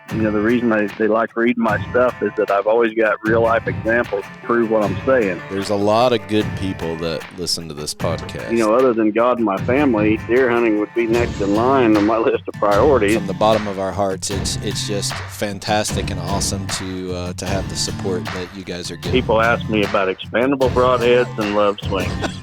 The reason they like reading my stuff is that I've always got real life examples to prove what I'm saying. There's a lot of good people that listen to this podcast. Other than God and my family, deer hunting would be next in line on my list of priorities. From the bottom of our hearts, it's just fantastic and awesome to have the support that you guys are getting. People ask me about expandable broadheads and love swings.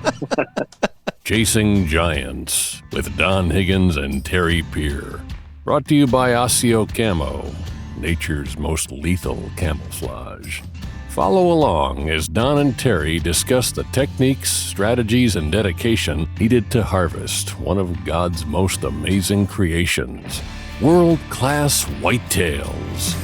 Chasing Giants with Don Higgins and Terry Peer. Brought to you by Osseo Camo, nature's most lethal camouflage. Follow along as Don and Terry discuss the techniques, strategies, and dedication needed to harvest one of God's most amazing creations, world-class whitetails.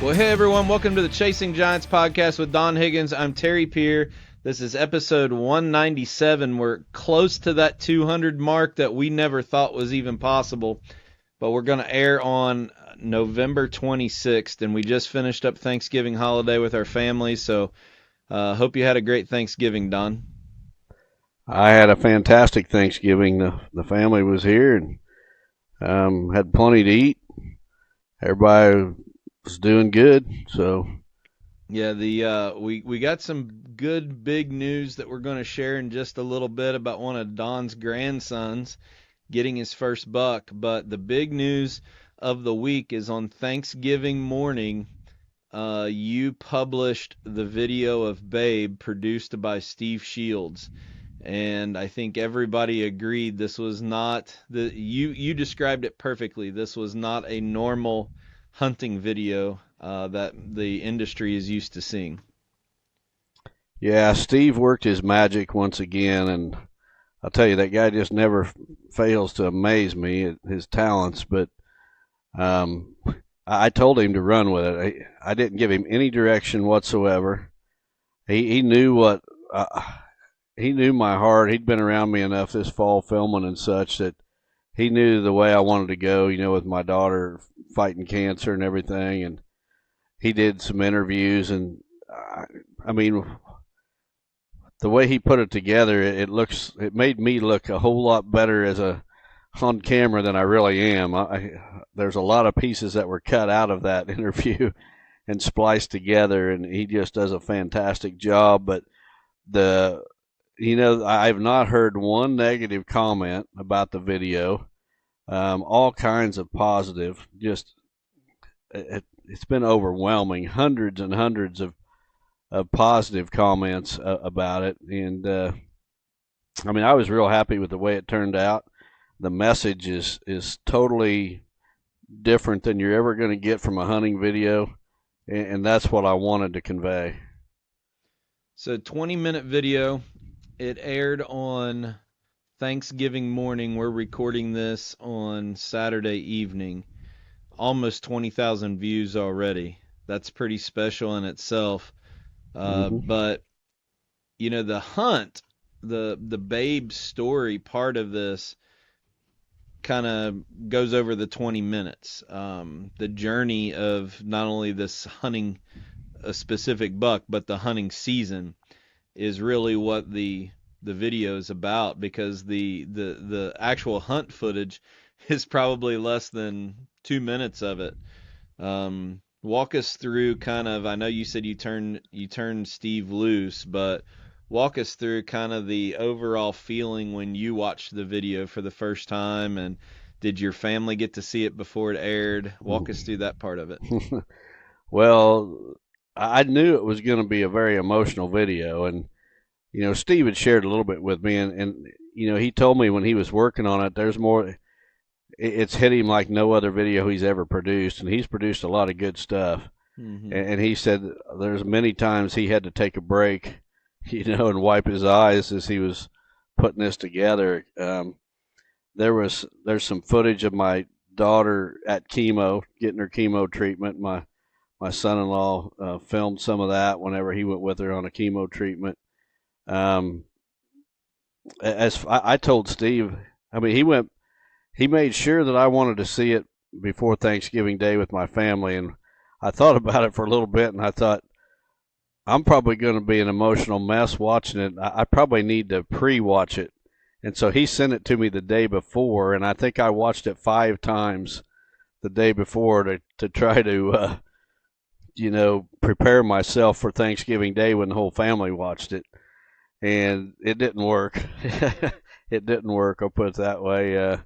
Well, hey everyone, welcome to the Chasing Giants podcast with Don Higgins. I'm Terry Peer. This is episode 197. We're close to that 200 mark that we never thought was even possible, but we're going to air on November 26th, and we just finished up Thanksgiving holiday with our family, so hope you had a great Thanksgiving, Don. I had a fantastic Thanksgiving. The family was here and had plenty to eat. Everybody was doing good, so... Yeah, we got some good big news that we're going to share in just a little bit about one of Don's grandsons getting his first buck. But the big news of the week is on Thanksgiving morning, you published the video of Babe produced by Steve Shields. And I think everybody agreed this was not you described it perfectly. This was not a normal hunting video that the industry is used to seeing. Yeah, Steve worked his magic once again, and I'll tell you, that guy just never fails to amaze me at his talents, but I told him to run with it. I didn't give him any direction whatsoever. He knew what he knew my heart. He'd been around me enough this fall filming and such that he knew the way I wanted to go, with my daughter fighting cancer and everything, and he did some interviews, and I mean, the way he put it together, it made me look a whole lot better on camera than I really am. There's a lot of pieces that were cut out of that interview and spliced together, and he just does a fantastic job. But I've not heard one negative comment about the video. All kinds of positive. Just it's been overwhelming. Hundreds and hundreds of positive comments about it, and I was real happy with the way it turned out. The message is totally different than you're ever going to get from a hunting video, and that's what I wanted to convey. So 20-minute video. It aired on Thanksgiving morning. We're recording this on Saturday evening. Almost 20,000 views already. That's pretty special in itself. But the hunt, the Babe story part of this kind of goes over the 20 minutes. The journey of not only this hunting a specific buck, but the hunting season is really what the video is about, because the actual hunt footage is probably less than 2 minutes of it. Walk us through kind of, I know you said you turned Steve loose, but walk us through kind of the overall feeling when you watched the video for the first time, and did your family get to see it before it aired? Walk us through that part of it. Well, I knew it was going to be a very emotional video, and Steve had shared a little bit with me, and he told me when he was working on it, there's more. It's hit him like no other video he's ever produced, and he's produced a lot of good stuff. Mm-hmm. And he said there's many times he had to take a break, and wipe his eyes as he was putting this together. There's some footage of my daughter at chemo, getting her chemo treatment. My son-in-law filmed some of that whenever he went with her on a chemo treatment. As I told Steve, he made sure that I wanted to see it before Thanksgiving Day with my family, and I thought about it for a little bit, and I thought, I'm probably going to be an emotional mess watching it. I probably need to pre-watch it. And so he sent it to me the day before, and I think I watched it 5 times the day before to try to, prepare myself for Thanksgiving Day when the whole family watched it. And it didn't work. It didn't work, I'll put it that way.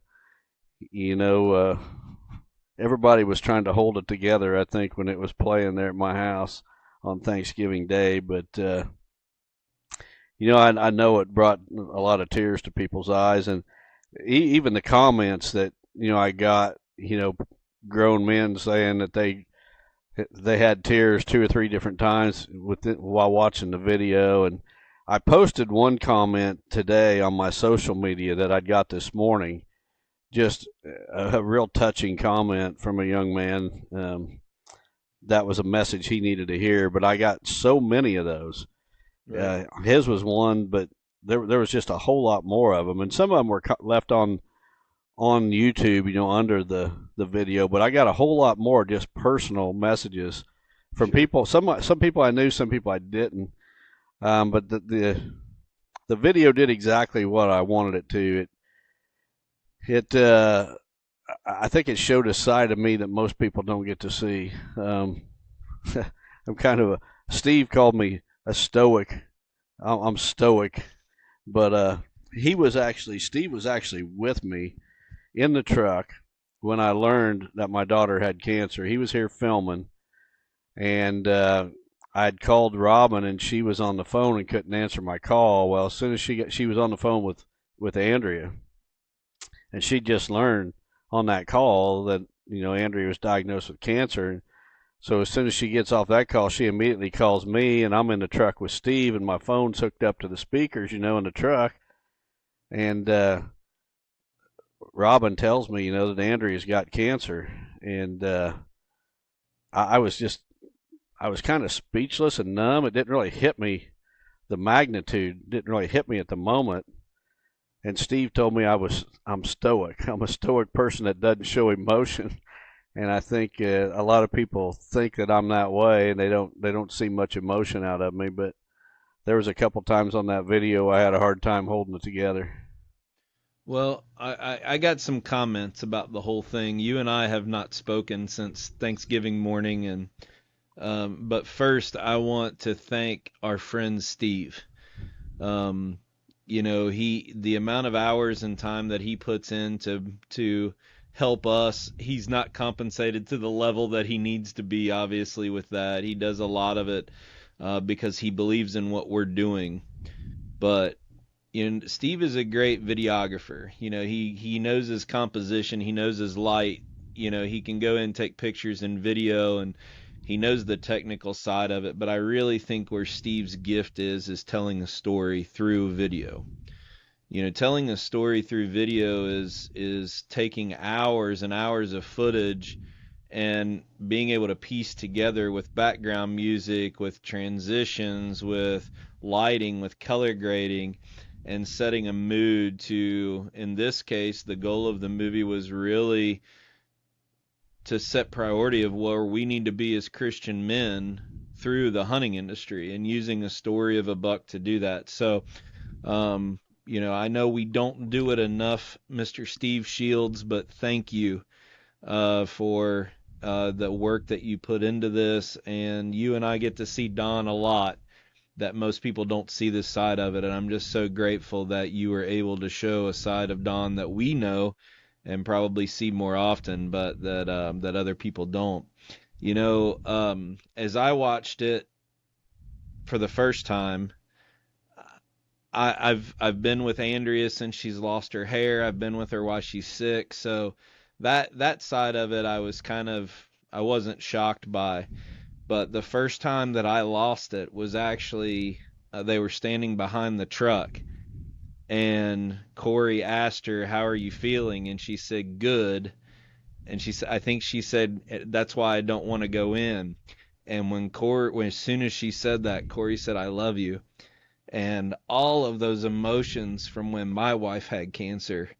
Everybody was trying to hold it together, I think, when it was playing there at my house on Thanksgiving Day. But, I know it brought a lot of tears to people's eyes. And even the comments that, I got, grown men saying that they had tears 2 or 3 different times while watching the video. And I posted one comment today on my social media that I got this morning, just a real touching comment from a young man. That was a message he needed to hear, but I got so many of those. Right. His was one, but there was just a whole lot more of them, and some of them were left on YouTube, under the video. But I got a whole lot more just personal messages from people. Some people I knew, some people I didn't. But the video did exactly what I wanted it to. I think it showed a side of me that most people don't get to see. I'm kind of Steve called me a stoic. I'm stoic, but Steve was actually with me in the truck when I learned that my daughter had cancer. He was here filming, and I had called Robin, and she was on the phone and couldn't answer my call. Well, as soon as she was on the phone with Andrea, and she just learned on that call that Andrea was diagnosed with cancer. So as soon as she gets off that call, she immediately calls me, and I'm in the truck with Steve, and my phone's hooked up to the speakers, in the truck. And Robin tells me, that Andrea's got cancer, and I was kind of speechless and numb. It didn't really hit me. The magnitude didn't really hit me at the moment. And Steve told me I'm stoic. I'm a stoic person that doesn't show emotion. And I think a lot of people think that I'm that way, and they don't see much emotion out of me. But there was a couple times on that video I had a hard time holding it together. Well, I got some comments about the whole thing. You and I have not spoken since Thanksgiving morning, and but first I want to thank our friend Steve. The amount of hours and time that he puts in to help us, he's not compensated to the level that he needs to be, obviously, with that. He does a lot of it because he believes in what we're doing. But Steve is a great videographer. He knows his composition, he knows his light. He can go in and take pictures and video, and he knows the technical side of it. But I really think where Steve's gift is telling a story through video. Telling a story through video is taking hours and hours of footage and being able to piece together with background music, with transitions, with lighting, with color grading, and setting a mood to, in this case, the goal of the movie was really to set priority of where we need to be as Christian men through the hunting industry, and using a story of a buck to do that. So, I know we don't do it enough, Mr. Steve Shields, but thank you for the work that you put into this. And you and I get to see Don a lot that most people don't see this side of it. And I'm just so grateful that you were able to show a side of Don that we know and probably see more often, but that other people don't. As I watched it for the first time, I've been with Andrea since she's lost her hair. I've been with her while she's sick. So that side of it, I wasn't shocked by. But the first time that I lost it was actually, they were standing behind the truck, and Corey asked her, "How are you feeling?" And she said, "Good." And I think she said, "That's why I don't want to go in." And as soon as she said that, Corey said, "I love you." And all of those emotions from when my wife had cancer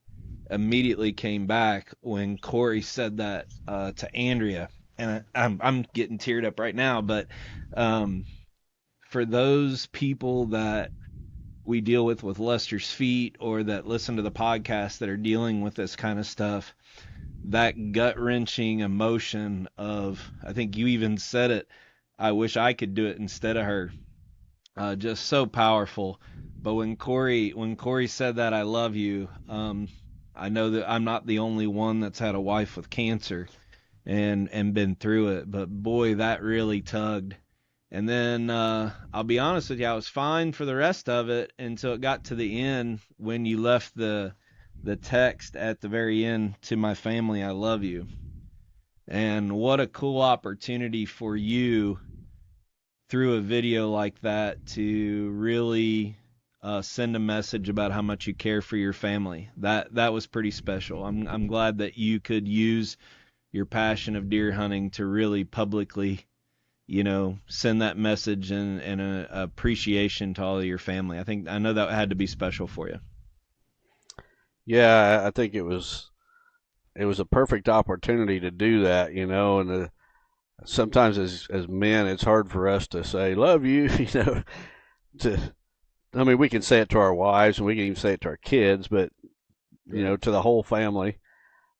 immediately came back when Corey said that to Andrea. And I'm getting teared up right now. But for those people that we deal with Lester's Feet, or that listen to the podcast that are dealing with this kind of stuff, that gut-wrenching emotion of, I think you even said it, I wish I could do it instead of her. Just so powerful. But when Corey said that, I love you, I know that I'm not the only one that's had a wife with cancer and been through it, but boy, that really tugged. And then I'll be honest with you, I was fine for the rest of it until it got to the end when you left the text at the very end to my family, I love you. And what a cool opportunity for you through a video like that to really send a message about how much you care for your family. That was pretty special. I'm glad that you could use your passion of deer hunting to really publicly, send that message and a appreciation to all of your family. I know that had to be special for you. Yeah, I think it was a perfect opportunity to do that, and sometimes as men, it's hard for us to say love you, we can say it to our wives and we can even say it to our kids, but to the whole family,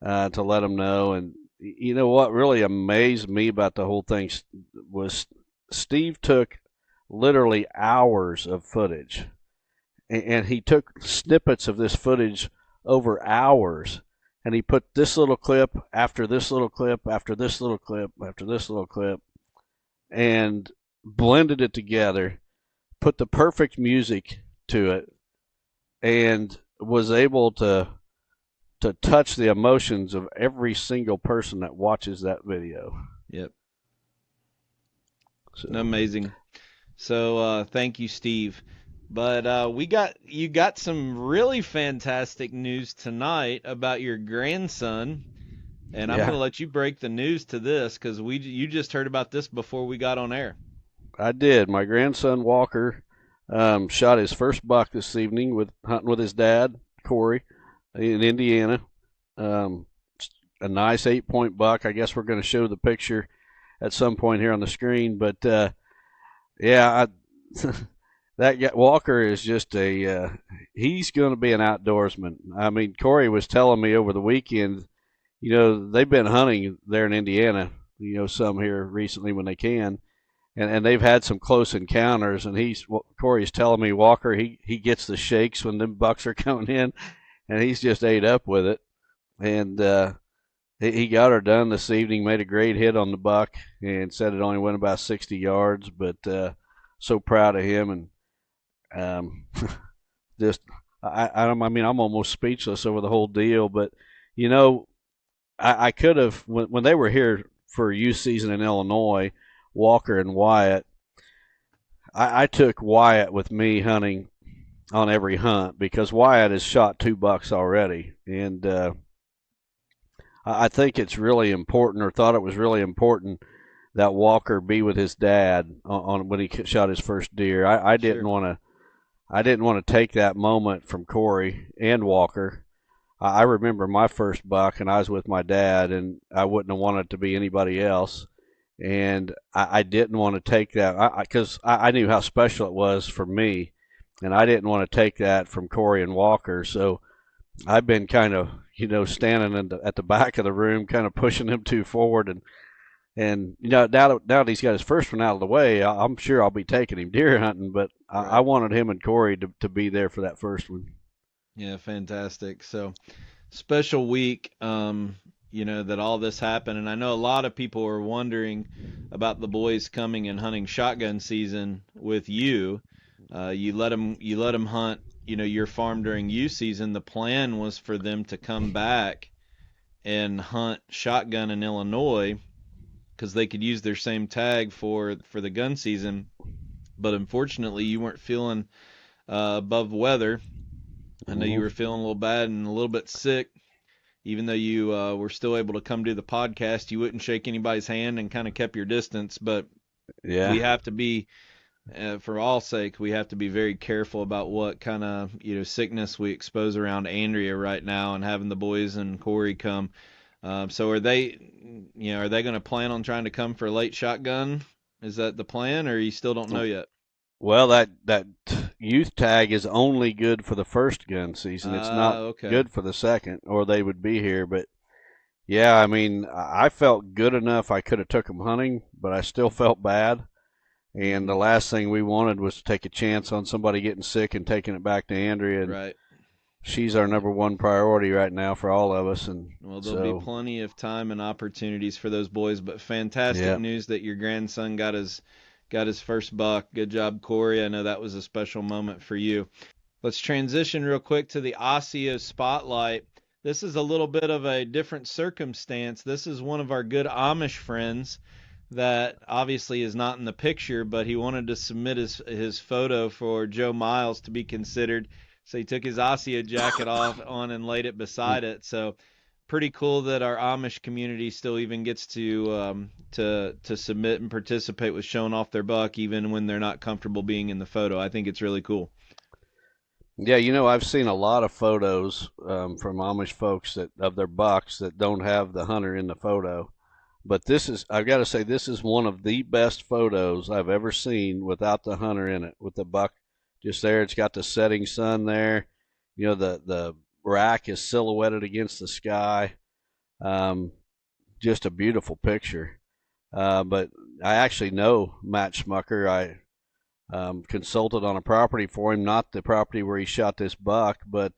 to let them know. And what really amazed me about the whole thing was Steve took literally hours of footage, and he took snippets of this footage over hours, and he put this little clip after this little clip after this little clip after this little clip, and blended it together, put the perfect music to it, and was able to touch the emotions of every single person that watches that video. Yep. So. Amazing. So thank you, Steve. But you got some really fantastic news tonight about your grandson, and I'm going to let you break the news to this because you just heard about this before we got on air. I did. My grandson Walker shot his first buck this evening hunting with his dad Corey in Indiana. A nice 8-point buck. I guess we're going to show the picture at some point here on the screen, but that guy, Walker is just he's going to be an outdoorsman. I mean, Corey was telling me over the weekend, they've been hunting there in Indiana, some here recently when they can, and they've had some close encounters, and Corey's telling me Walker, he gets the shakes when them bucks are coming in, and he's just ate up with it. And he got her done this evening, made a great hit on the buck, and said it only went about 60 yards, but so proud of him. And I'm almost speechless over the whole deal. But I could have, when they were here for youth season in Illinois, Walker and Wyatt, I took Wyatt with me hunting on every hunt because Wyatt has shot 2 bucks already, and I think it's really important, or thought it was really important, that Walker be with his dad on when he shot his first deer. I didn't want to take that moment from Corey and Walker. I remember my first buck, and I was with my dad, and I wouldn't have wanted it to be anybody else. And I didn't want to take that because I knew how special it was for me, and I didn't want to take that from Corey and Walker. So I've been kind of, standing at the back of the room, kind of pushing him forward. And now that he's got his first one out of the way, I'm sure I'll be taking him deer hunting. But I wanted him and Corey to be there for that first one. Yeah, fantastic. So special week, that all this happened. And I know a lot of people are wondering about the boys coming and hunting shotgun season with you. You let them hunt, your farm during youth season. The plan was for them to come back and hunt shotgun in Illinois because they could use their same tag for the gun season. But unfortunately, you weren't feeling above weather. I know you were feeling a little bad and a little bit sick. Even though you were still able to come do the podcast, you wouldn't shake anybody's hand and kind of kept your distance. But we have to be, for all sake, we have to be very careful about what kind of sickness we expose around Andrea right now, and having the boys and Corey come. So are they going to plan on trying to come for a late shotgun? Is that the plan, or you still don't know yet? Well, that youth tag is only good for the first gun season. It's not good for the second, or they would be here. But Yeah, I mean, I felt good enough. I could have took him hunting, but I still felt bad. And the last thing we wanted was to take a chance on somebody getting sick and taking it back to Andrea. And Right. she's our number one priority right now for all of us. And Well, there'll be plenty of time and opportunities for those boys, but fantastic news that your grandson got his first buck. Good job, Corey. I know that was a special moment for you. Let's transition real quick to the Osseo Spotlight. This is a little bit of a different circumstance. This is one of our good Amish friends that obviously is not in the picture, but he wanted to submit his photo for Joe Miles to be considered. So he took his Osseo jacket off on and laid it beside it. So pretty cool that our Amish community still even gets to submit and participate with showing off their buck, even when they're not comfortable being in the photo. I think it's really cool. Yeah, I've seen a lot of photos from Amish folks of their bucks that don't have the hunter in the photo. But I've got to say, this is one of the best photos I've ever seen without the hunter in it, with the buck just there. It's got the setting sun there. The rack is silhouetted against the sky. Just a beautiful picture. But I actually know Matt Schmucker. I consulted on a property for him, not the property where he shot this buck, but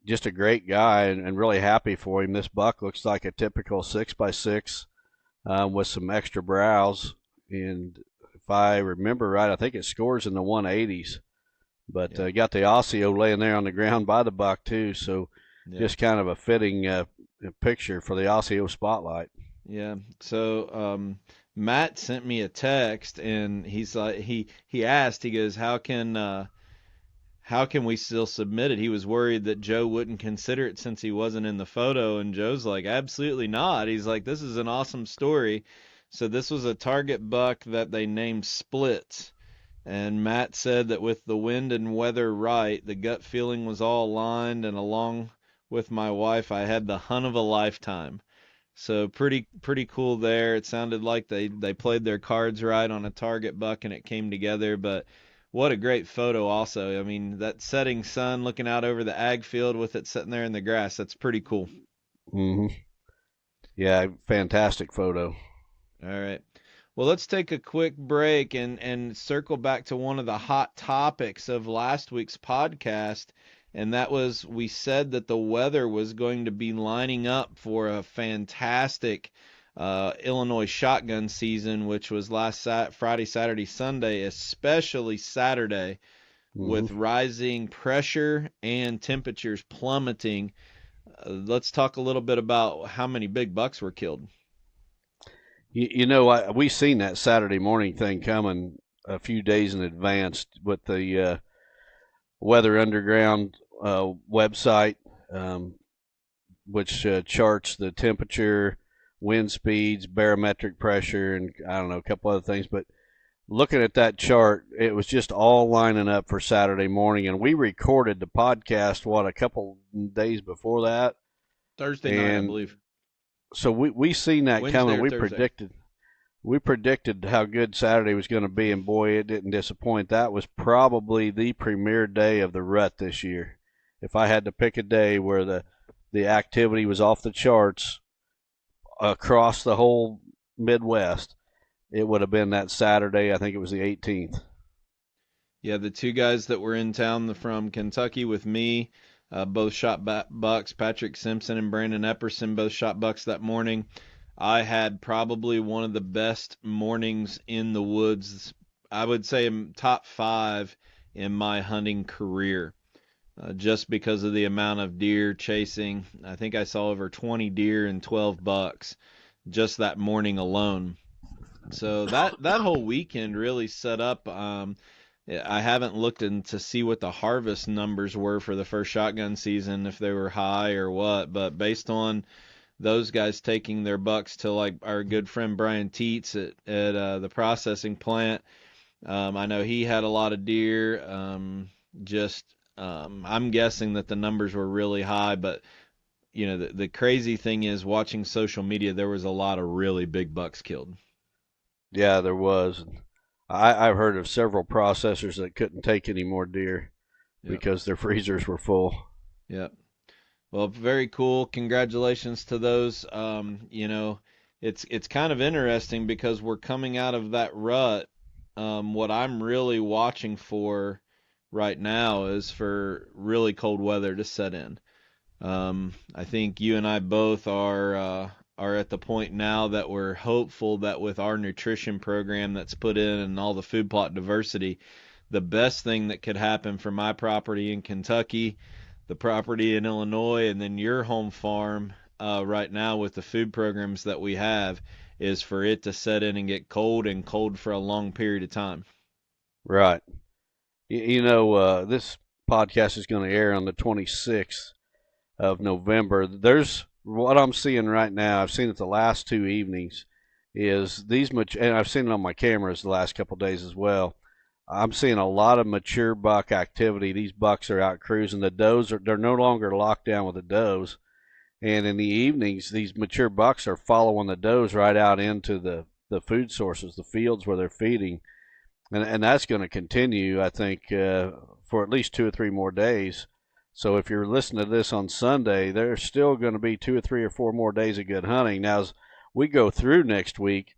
just a great guy and really happy for him. This buck looks like a typical 6x6 with some extra brows, and if I remember right, I think it scores in the 180s. But got the Osseo laying there on the ground by the buck too, so just kind of a fitting picture for the Osseo Spotlight. Yeah. So Matt sent me a text, and he's like, he asked, he goes, how can we still submit it? He was worried that Joe wouldn't consider it since he wasn't in the photo, and Joe's like, absolutely not. He's like, this is an awesome story. So this was a target buck that they named Splits, and Matt said that with the wind and weather right, the gut feeling was all aligned, and along with my wife, I had the hunt of a lifetime. So pretty cool there. It sounded like they played their cards right on a target buck, and it came together. But what a great photo also. I mean, that setting sun looking out over the ag field with it sitting there in the grass, that's pretty cool. Mm-hmm. Yeah, fantastic photo. All right. Well, let's take a quick break and circle back to one of the hot topics of last week's podcast. And that was, we said that the weather was going to be lining up for a fantastic Illinois shotgun season, which was last Friday, Saturday, Sunday, especially Saturday, with rising pressure and temperatures plummeting. Let's talk a little bit about how many big bucks were killed. We seen that Saturday morning thing coming a few days in advance with the Weather Underground website, which charts the temperature, wind speeds, barometric pressure, and I don't know, a couple other things. But looking at that chart, it was just all lining up for Saturday morning. And we recorded the podcast, a couple days before that? Thursday night, I believe. So we seen that Wednesday coming. Thursday. We predicted how good Saturday was going to be, and boy, it didn't disappoint. That was probably the premier day of the rut this year. If I had to pick a day where the activity was off the charts across the whole Midwest, it would have been that Saturday. I think it was the 18th. Yeah, the two guys that were in town from Kentucky with me, both shot bucks. Patrick Simpson and Brandon Epperson both shot bucks that morning. I had probably one of the best mornings in the woods. I would say top 5 in my hunting career, just because of the amount of deer chasing. I think I saw over 20 deer and 12 bucks just that morning alone. So that whole weekend really set up. I haven't looked in to see what the harvest numbers were for the first shotgun season, if they were high or what, but based on those guys taking their bucks to, like, our good friend Brian Teets at the processing plant, I know he had a lot of deer. I'm guessing that the numbers were really high, but the crazy thing is, watching social media, there was a lot of really big bucks killed. Yeah, there was. I've heard of several processors that couldn't take any more deer because their freezers were full. Yep. Well, very cool. Congratulations to those. It's kind of interesting because we're coming out of that rut. What I'm really watching for right now is for really cold weather to set in. I think you and I both are at the point now that we're hopeful that with our nutrition program that's put in and all the food plot diversity, the best thing that could happen for my property in Kentucky, the property in Illinois, and then your home farm right now with the food programs that we have is for it to set in and get cold and cold for a long period of time. Right. This podcast is going to air on the 26th of November. There's what I'm seeing right now. I've seen it the last 2 evenings. Is these and I've seen it on my cameras the last couple of days as well. I'm seeing a lot of mature buck activity. These bucks are out cruising. The does they're no longer locked down with the does. And in the evenings, these mature bucks are following the does right out into the food sources, the fields where they're feeding. And that's going to continue, I think, for at least 2 or 3 more days. So if you're listening to this on Sunday, there's still going to be 2 or 3 or 4 more days of good hunting. Now, as we go through next week,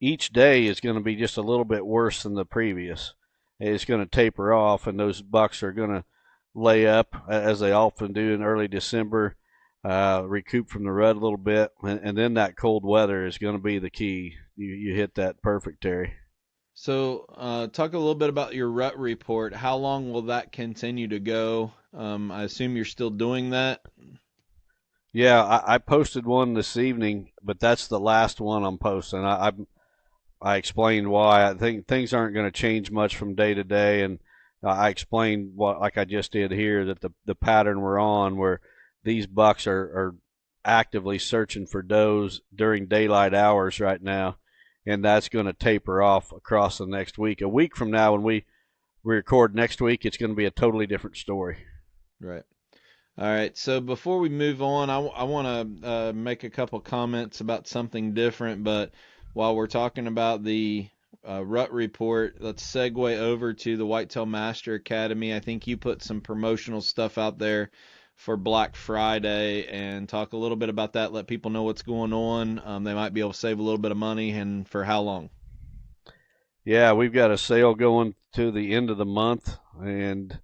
each day is going to be just a little bit worse than the previous. It's going to taper off, and those bucks are going to lay up, as they often do in early December, recoup from the rut a little bit, and then that cold weather is going to be the key. You hit that perfect, Terry. So talk a little bit about your rut report. How long will that continue to go? I assume you're still doing that. Yeah, I posted one this evening, but that's the last one I'm posting. I explained why. I think things aren't going to change much from day to day, and I explained what, like I just did here, that the pattern we're on, where these bucks are actively searching for does during daylight hours right now, and that's going to taper off across the next week. A week from now, when we record next week, it's going to be a totally different story. Right. All right. So before we move on, I want to make a couple comments about something different. But while we're talking about the rut report, let's segue over to the Whitetail Master Academy. I think you put some promotional stuff out there for Black Friday, and talk a little bit about that. Let people know what's going on. They might be able to save a little bit of money, and for how long? Yeah, we've got a sale going to the end of the month, and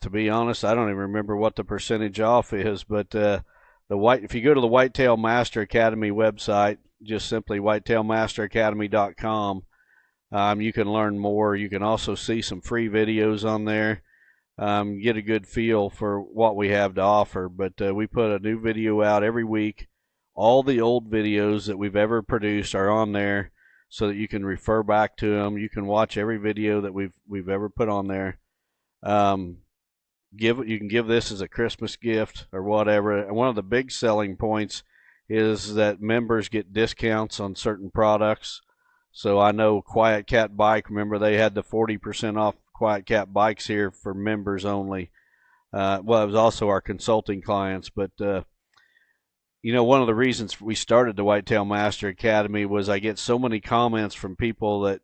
to be honest, I don't even remember what the percentage off is, but if you go to the Whitetail Master Academy website, just simply whitetailmasteracademy.com, you can learn more. You can also see some free videos on there, get a good feel for what we have to offer. But we put a new video out every week. All the old videos that we've ever produced are on there, so that you can refer back to them. You can watch every video that we've ever put on there. You can give this as a Christmas gift or whatever. And one of the big selling points is that members get discounts on certain products. So I know Quiet Cat Bike, remember they had the 40% off Quiet Cat bikes here for members only. Well, it was also our consulting clients, but one of the reasons we started the Whitetail Master Academy was I get so many comments from people that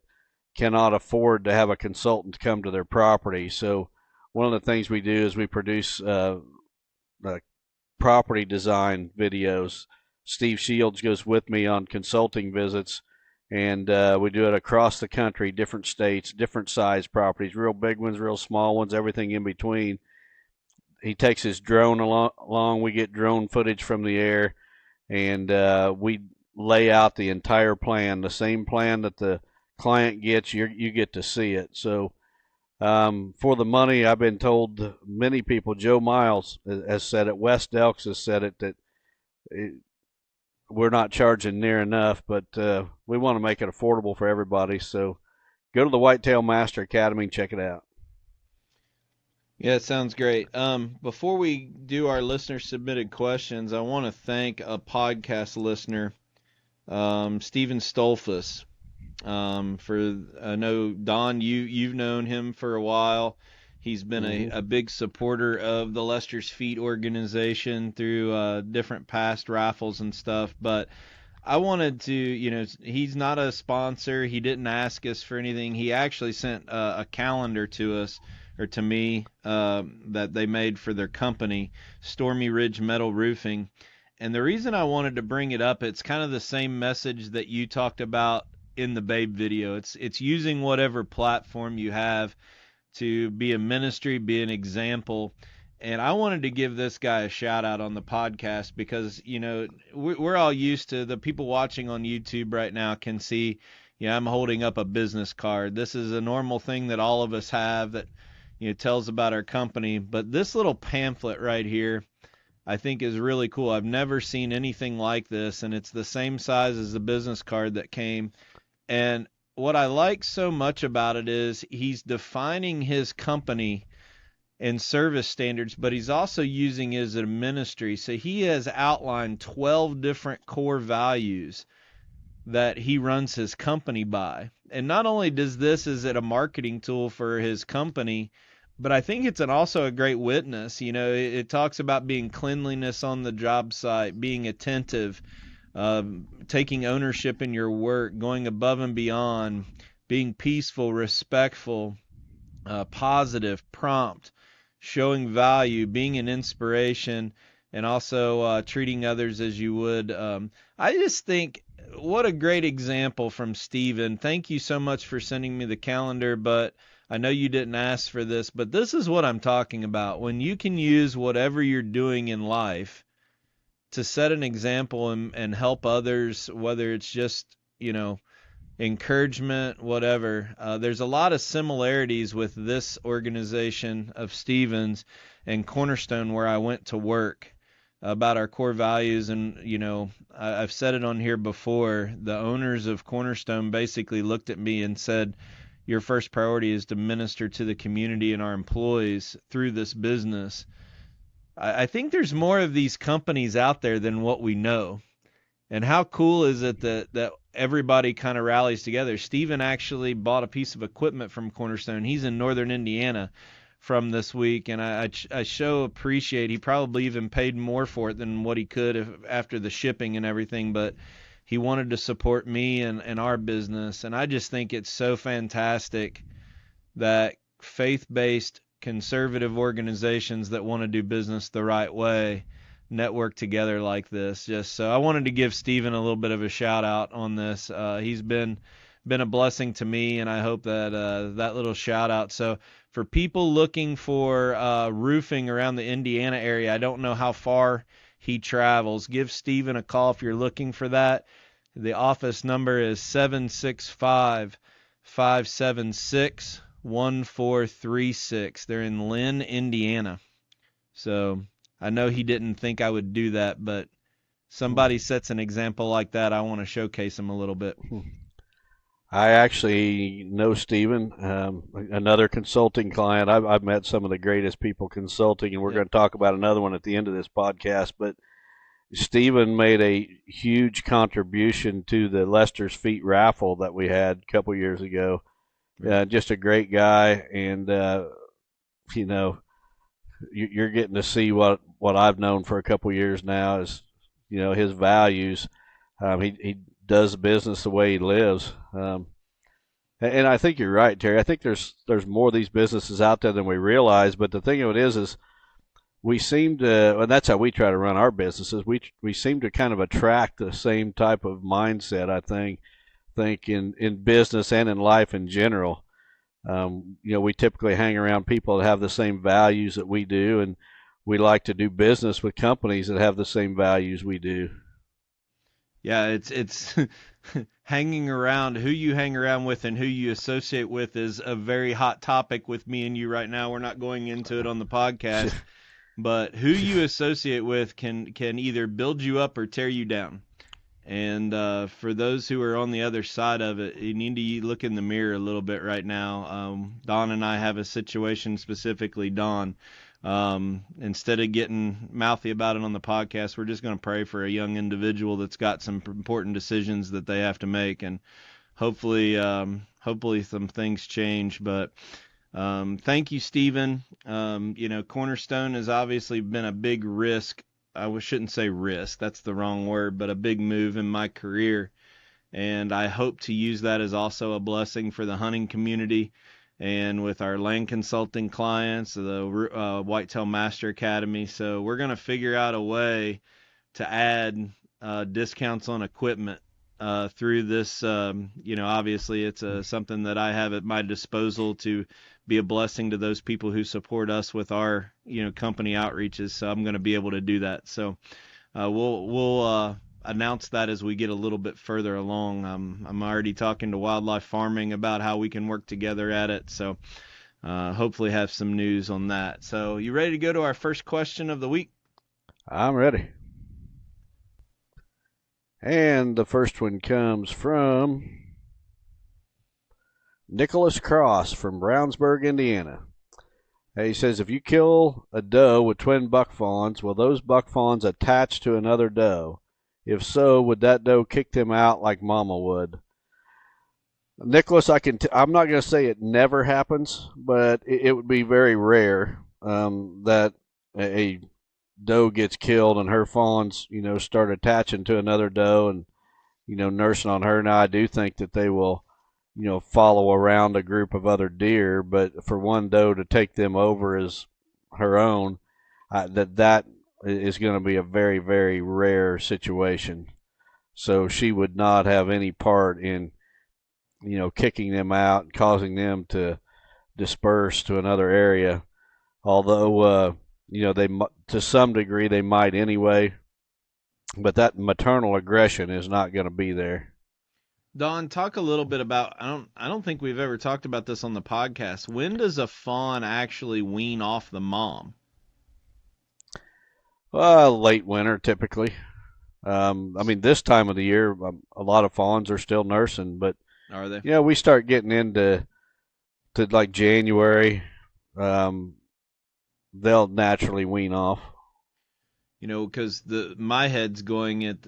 cannot afford to have a consultant come to their property. So one of the things we do is we produce property design videos. Steve Shields goes with me on consulting visits, and we do it across the country, different states, different size properties, real big ones, real small ones, everything in between. He takes his drone along. We get drone footage from the air, and we lay out the entire plan, the same plan that the client gets. You get to see it. So for the money, I've been told, many people, Joe Miles has said it, Wes Delks has said it, that we're not charging near enough, but we want to make it affordable for everybody. So go to the Whitetail Master Academy and check it out. Yeah, it sounds great. Before we do our listener submitted questions, I want to thank a podcast listener, Steven Stolfus. I know Don, you've known him for a while. He's been a big supporter of the Lester's Feet organization through different past raffles and stuff. But I wanted to, he's not a sponsor. He didn't ask us for anything. He actually sent a calendar to us or to me, that they made for their company, Stormy Ridge Metal Roofing. And the reason I wanted to bring it up, it's kind of the same message that you talked about in the Babe video. It's using whatever platform you have to be a ministry, be an example. And I wanted to give this guy a shout out on the podcast because, you know, we're all used to, the people watching on YouTube right now can see, yeah, I'm holding up a business card. This is a normal thing that all of us have that, you know, tells about our company. But this little pamphlet right here, I think is really cool. I've never seen anything like this, and it's the same size as the business card that came. And what I like so much about it is he's defining his company and service standards, but he's also using it as a ministry. So he has outlined 12 different core values that he runs his company by. And not only does this is it a marketing tool for his company, but I think it's also a great witness. You know, it talks about being cleanliness on the job site, being attentive, taking ownership in your work, going above and beyond, being peaceful, respectful, positive, prompt, showing value, being an inspiration, and also treating others as you would. I just think what a great example from Stephen. Thank you so much for sending me the calendar, but I know you didn't ask for this, but this is what I'm talking about. When you can use whatever you're doing in life to set an example and help others, whether it's just, you know, encouragement, whatever. There's a lot of similarities with this organization of Stevens and Cornerstone where I went to work about our core values. And, you know, I've said it on here before. The owners of Cornerstone basically looked at me and said, your first priority is to minister to the community and our employees through this business. I think there's more of these companies out there than what we know. And how cool is it that everybody kind of rallies together? Stephen actually bought a piece of equipment from Cornerstone. He's in northern Indiana from this week, and I so appreciate, he probably even paid more for it than what he could after the shipping and everything, but he wanted to support me and our business. And I just think it's so fantastic that faith-based conservative organizations that want to do business the right way network together like this. Just so I wanted to give Stephen a little bit of a shout out on this. He's been a blessing to me, and I hope that that little shout out. So for people looking for roofing around the Indiana area, I don't know how far he travels. Give Stephen a call if you're looking for that. The office number is 765-576-1436. They're in Lynn, Indiana. So I know he didn't think I would do that, but somebody sets an example like that, I want to showcase him a little bit. I actually know Stephen, another consulting client. I've met some of the greatest people consulting, and we're going to talk about another one at the end of this podcast. But Stephen made a huge contribution to the Lester's Feet raffle that we had a couple years ago. Just a great guy, and you know, you're getting to see what I've known for a couple years now is, you know, his values. He does business the way he lives, and I think you're right, Terry. I think there's more of these businesses out there than we realize. But the thing of it is we seem to, and that's how we try to run our businesses. We seem to kind of attract the same type of mindset. I think in business and in life in general. You know, we typically hang around people that have the same values that we do, and we like to do business with companies that have the same values we do. Yeah, it's hanging around, who you hang around with and who you associate with is a very hot topic with me and you right now. We're not going into it on the podcast, but who you associate with can either build you up or tear you down. And for those who are on the other side of it, you need to look in the mirror a little bit right now. Don and I have a situation, specifically Don. Instead of getting mouthy about it on the podcast, we're just going to pray for a young individual that's got some important decisions that they have to make, and hopefully some things change. But thank you, Stephen. You know, Cornerstone has obviously been a big risk. I shouldn't say risk, that's the wrong word, but a big move in my career. And I hope to use that as also a blessing for the hunting community. and with our land consulting clients, the Whitetail Master Academy. So we're going to figure out a way to add discounts on equipment through this. Obviously it's something that I have at my disposal to be a blessing to those people who support us with our, company outreaches. So I'm going to be able to do that. So we'll announce that as we get a little bit further along. I'm already talking to Wildlife Farming about how we can work together at it. So hopefully have some news on that. So you ready to go to our first question of the week? I'm ready. And the first one comes from Nicholas Cross from Brownsburg, Indiana. He says, if you kill a doe with twin buck fawns, will those buck fawns attach to another doe? If so, would that doe kick them out like mama would? Nicholas, I'm not going to say it never happens, but it would be very rare that a doe gets killed and her fawns, start attaching to another doe and, nursing on her. Now, I do think that they will, follow around a group of other deer, but for one doe to take them over as her own, that is going to be a very, very rare situation. So she would not have any part in, kicking them out and causing them to disperse to another area. Although, they to some degree they might anyway, but that maternal aggression is not going to be there. Don, talk a little bit about, I don't think we've ever talked about this on the podcast. When does a fawn actually wean off the mom? Late winter, typically. This time of the year, a lot of fawns are still nursing, but are they? Yeah, we start getting into like January. They'll naturally wean off. Because my head's going at,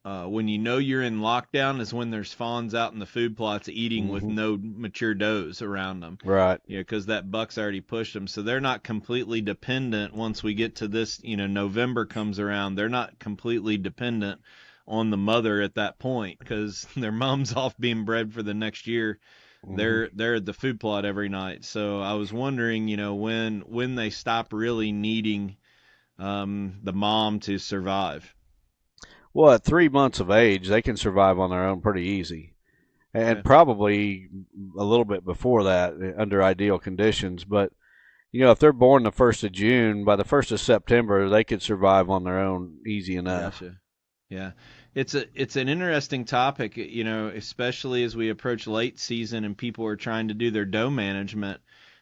when you're in lockdown is when there's fawns out in the food plots eating with no mature does around them. Right. Because that buck's already pushed them. So they're not completely dependent once we get to this, November comes around. They're not completely dependent on the mother at that point because their mom's off being bred for the next year. They're at the food plot every night. So I was wondering, when they stop really needing the mom to survive. Well, at 3 months of age, they can survive on their own pretty easy. And probably a little bit before that under ideal conditions. But, if they're born the 1st of June, by the 1st of September, they could survive on their own easy enough. Gotcha. Yeah. It's an interesting topic, especially as we approach late season and people are trying to do their doe management.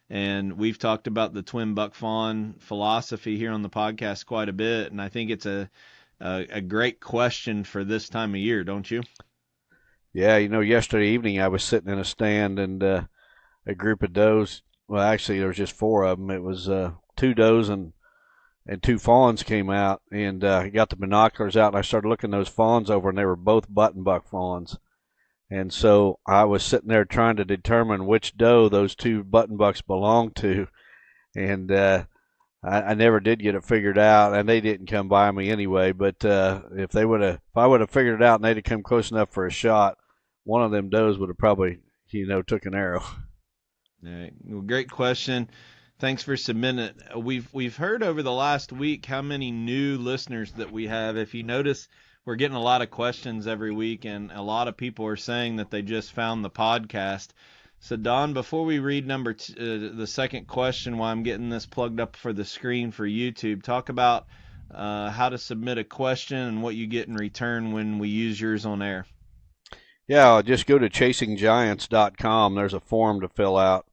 And we've talked about the twin buck fawn philosophy here on the podcast quite a bit. And I think it's a great question for this time of year, don't you? Yeah, yesterday evening I was sitting in a stand and a group of does, well, actually there was just 4 of them. It was 2 does and 2 fawns came out, and I got the binoculars out and I started looking those fawns over, and they were both button buck fawns. And so I was sitting there trying to determine which doe those 2 button bucks belonged to, and I never did get it figured out, and they didn't come by me anyway. But if I would have figured it out and they'd have come close enough for a shot, one of them does would have probably, took an arrow. All right. Well, great question. Thanks for submitting it. We've heard over the last week how many new listeners that we have. If you notice, we're getting a lot of questions every week, and a lot of people are saying that they just found the podcast. So, Don, before we read the second question while I'm getting this plugged up for the screen for YouTube, talk about how to submit a question and what you get in return when we use yours on air. Yeah, just go to chasinggiants.com. There's a form to fill out.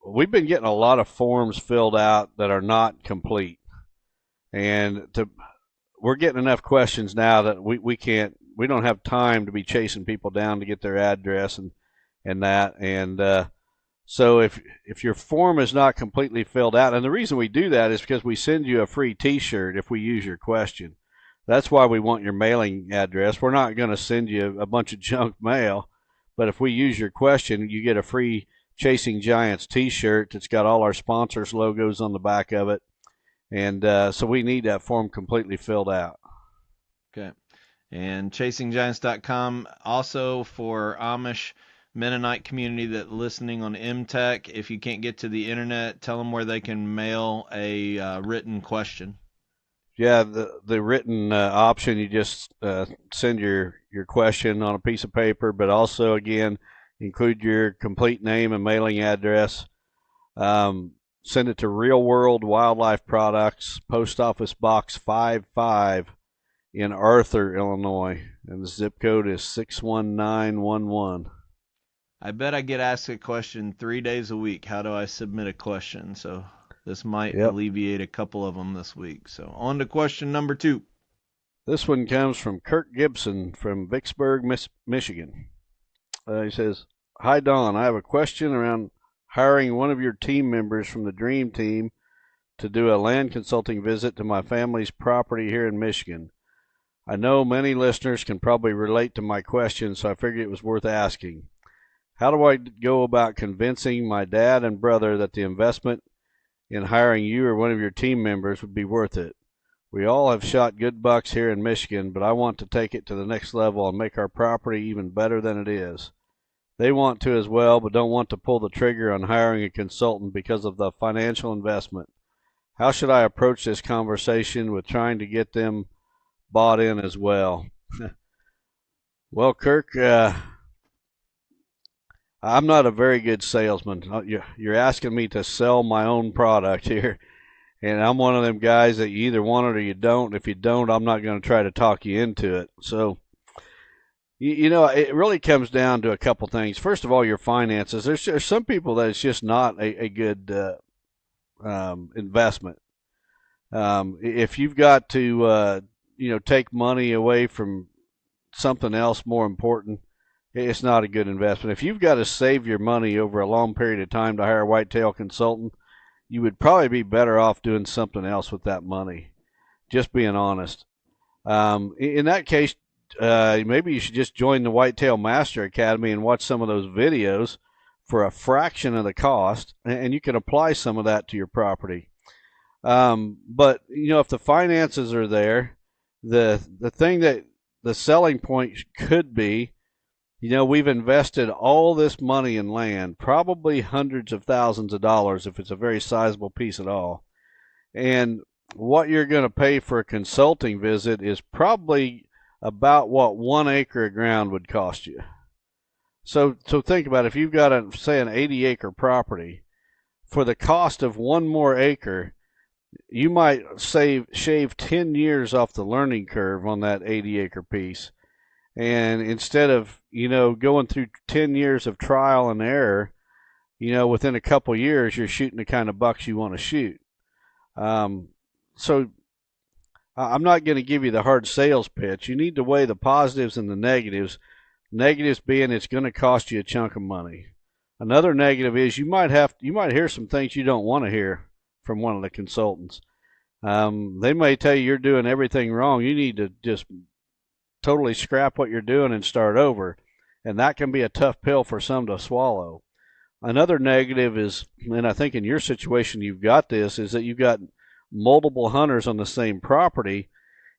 We've been getting a lot of forms filled out that are not complete. And we're getting enough questions now that we don't have time to be chasing people down to get their address and that. And so if your form is not completely filled out, and the reason we do that is because we send you a free T-shirt if we use your question. That's why we want your mailing address. We're not going to send you a bunch of junk mail, but if we use your question, you get a free Chasing Giants T-shirt that's got all our sponsors' logos on the back of it. And so we need that form completely filled out. Okay. And chasinggiants.com also for Amish Mennonite community that listening on MTech. If you can't get to the internet, tell them where they can mail a written question. Yeah, the written option, you just send your question on a piece of paper, but also, again, include your complete name and mailing address. Send it to Real World Wildlife Products, Post Office Box 55 in Arthur, Illinois, and the zip code is 61911. I bet I get asked a question 3 days a week. How do I submit a question? So this might alleviate a couple of them this week. So on to question number 2. This one comes from Kirk Gibson from Vicksburg, Michigan. He says, "Hi, Don. I have a question around hiring one of your team members from the Dream Team to do a land consulting visit to my family's property here in Michigan. I know many listeners can probably relate to my question, so I figured it was worth asking. How do I go about convincing my dad and brother that the investment in hiring you or one of your team members would be worth it? We all have shot good bucks here in Michigan, but I want to take it to the next level and make our property even better than it is. They want to as well, but don't want to pull the trigger on hiring a consultant because of the financial investment. How should I approach this conversation with trying to get them bought in as well?" Well, Kirk, I'm not a very good salesman. You're asking me to sell my own product here, and I'm one of them guys that you either want it or you don't. If you don't, I'm not going to try to talk you into it. So, you know, it really comes down to a couple things. First of all, your finances. There's some people that it's just not a good investment. If you've got to, take money away from something else more important, it's not a good investment. If you've got to save your money over a long period of time to hire a whitetail consultant, you would probably be better off doing something else with that money. Just being honest. In that case, maybe you should just join the Whitetail Master Academy and watch some of those videos for a fraction of the cost, and you can apply some of that to your property. But, if the finances are there, the thing that the selling point could be, we've invested all this money in land, probably hundreds of thousands of dollars if it's a very sizable piece at all. And what you're going to pay for a consulting visit is probably about what 1 acre of ground would cost you. So think about it. If you've got an 80-acre property, for the cost of one more acre, you might shave 10 years off the learning curve on that 80-acre piece. And instead of, going through 10 years of trial and error, within a couple years, you're shooting the kind of bucks you want to shoot. So I'm not going to give you the hard sales pitch. You need to weigh the positives and the negatives. Negatives being it's going to cost you a chunk of money. Another negative is you might hear some things you don't want to hear from one of the consultants. They may tell you you're doing everything wrong. You need to just totally scrap what you're doing and start over. And that can be a tough pill for some to swallow. Another negative is, and I think in your situation you've got this, is that you've got multiple hunters on the same property.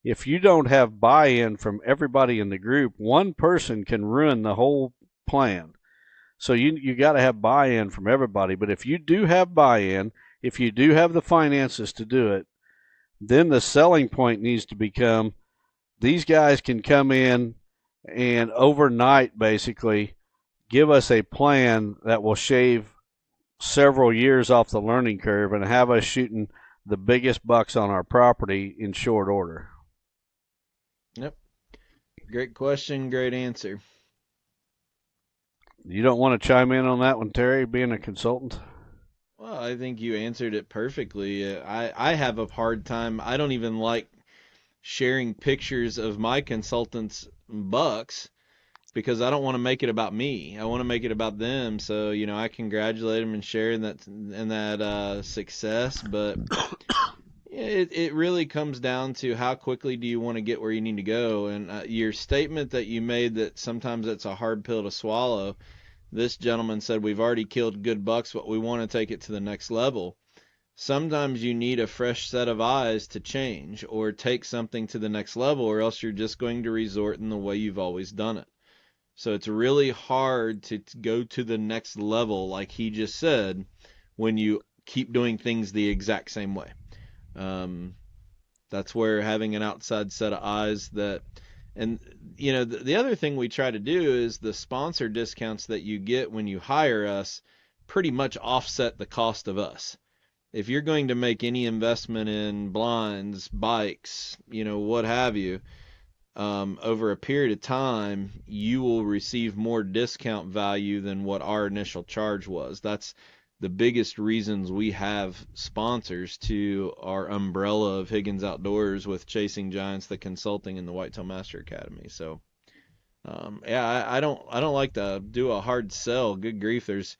If you don't have buy-in from everybody in the group, one person can ruin the whole plan. So you got to have buy-in from everybody. But if you do have buy-in, if you do have the finances to do it, then the selling point needs to become these guys can come in and overnight basically give us a plan that will shave several years off the learning curve and have us shooting the biggest bucks on our property in short order. Yep. Great question, great answer. You don't want to chime in on that one, Terry, being a consultant? Well, I think you answered it perfectly. I have a hard time. I don't even like sharing pictures of my consultants' bucks because I don't want to make it about me. I want to make it about them. So, I congratulate them and share in that success. But it really comes down to how quickly do you want to get where you need to go. And your statement that you made that sometimes it's a hard pill to swallow. This gentleman said, we've already killed good bucks, but we want to take it to the next level. Sometimes you need a fresh set of eyes to change or take something to the next level, or else you're just going to resort in the way you've always done it. So it's really hard to go to the next level, like he just said, when you keep doing things the exact same way. That's where having an outside set of eyes and the other thing we try to do is the sponsor discounts that you get when you hire us pretty much offset the cost of us. If you're going to make any investment in blinds, bikes, what have you, over a period of time, you will receive more discount value than what our initial charge was. That's the biggest reasons we have sponsors to our umbrella of Higgins Outdoors with Chasing Giants, the consulting, and the Whitetail Master Academy. So, I don't like to do a hard sell. Good grief, there's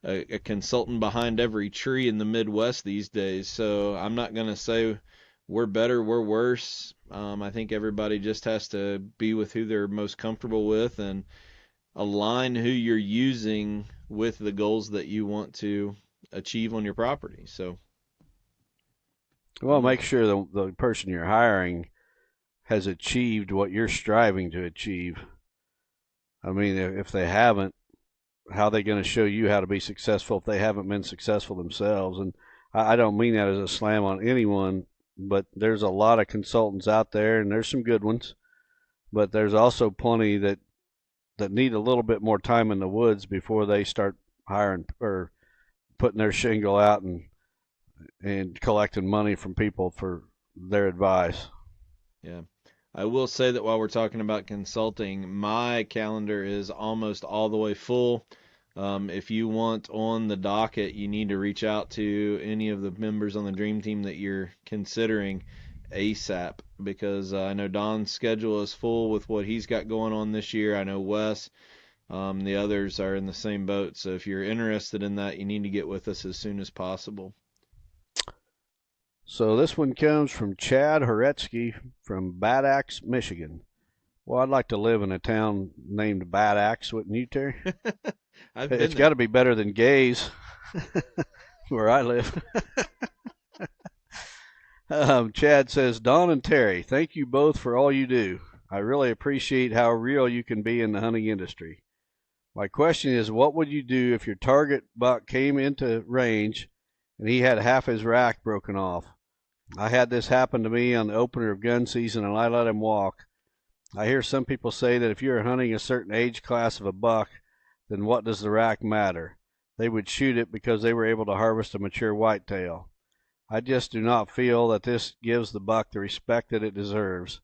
a consultant behind every tree in the Midwest these days. So I'm not going to say we're better, we're worse. I think everybody just has to be with who they're most comfortable with and align who you're using with the goals that you want to achieve on your property. So, well, make sure the person you're hiring has achieved what you're striving to achieve. I mean, if they haven't, how are they going to show you how to be successful if they haven't been successful themselves? And I don't mean that as a slam on anyone, but there's a lot of consultants out there, and there's some good ones, but there's also plenty that need a little bit more time in the woods before they start hiring or putting their shingle out and collecting money from people for their advice. Yeah. I will say that while we're talking about consulting, my calendar is almost all the way full. If you want on the docket, you need to reach out to any of the members on the Dream Team that you're considering ASAP, because I know Don's schedule is full with what he's got going on this year. I know Wes, the others are in the same boat. So if you're interested in that, you need to get with us as soon as possible. So this one comes from Chad Horetsky from Bad Axe, Michigan. Well, I'd like to live in a town named Bad Axe, wouldn't you, Terry? It's got to be better than Gaze, where I live. Chad says, Don and Terry, thank you both for all you do. I really appreciate how real you can be in the hunting industry. My question is, what would you do if your target buck came into range and he had half his rack broken off? I had this happen to me on the opener of gun season, and I let him walk. I hear some people say that if you're hunting a certain age class of a buck, then what does the rack matter? They would shoot it because they were able to harvest a mature whitetail. I just do not feel that this gives the buck the respect that it deserves.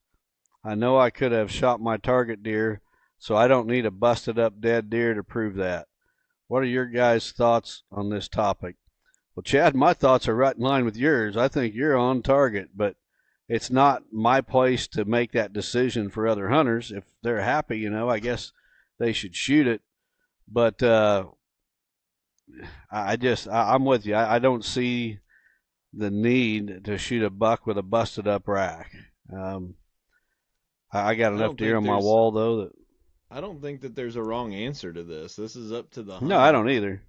I know I could have shot my target deer, so I don't need a busted up dead deer to prove that. What are your guys' thoughts on this topic? Well, Chad, my thoughts are right in line with yours. I think you're on target, but it's not my place to make that decision for other hunters. If they're happy, I guess they should shoot it. But I'm with you. I don't see the need to shoot a buck with a busted up rack. I got enough deer on my wall, though, that I don't think that there's a wrong answer to this. This is up to the hunter. No, I don't either.